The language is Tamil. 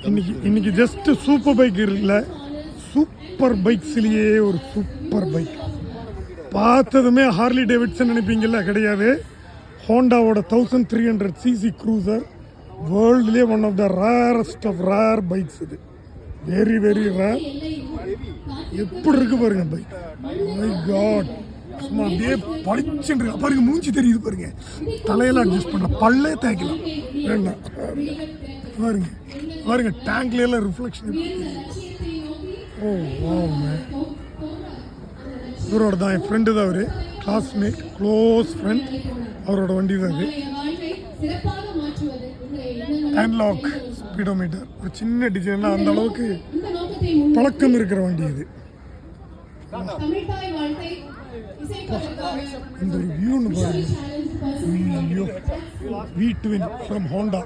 இன்னைக்கு ஜஸ்ட் சூப்பர் பைக் இருக்குல்ல, சூப்பர் பைக்ஸ்லேயே ஒரு சூப்பர் பைக் பார்த்ததுமே ஹார்லி டேவிட்சன் நினைப்பீங்கல்ல, கிடையாது. ஹோண்டாவோட 1300cc க்ரூசர், வேர்ல்டுலேயே one of the rarest of rare bikes. இது வெரி வெரி ரேர். எப்படி இருக்கு பாருங்க பைக், மை காட். சும்மா அப்படியே பளிச்சுன்னு இருக்கு பாருங்க, மூஞ்சி தெரியுது பாருங்க, தலையெல்லாம் அட்ஜஸ்ட் பண்ணலாம், பல்லே தேய்க்கலாம் வேண்டாம் பாருங்க பாருங்க, டேங்க்ல எல்லாம் ரிஃப்ளெக்ஷன். ஓ வாவ், இவரோட தான், என் ஃப்ரெண்டு தான், அவர் கிளாஸ்மேட், க்ளோஸ் ஃப்ரெண்ட். அவரோட வண்டி தான் இது. ஹேண்ட்லாக் ஸ்பீடோமீட்டர், ஒரு சின்ன டிசைன்லாம் அந்த அளவுக்கு பழக்கம் இருக்கிற வண்டி இது. இந்த ஒரு வியூன்னு பாருங்க, ஐயோ, V twin ஃப்ரம் ஹோண்டா.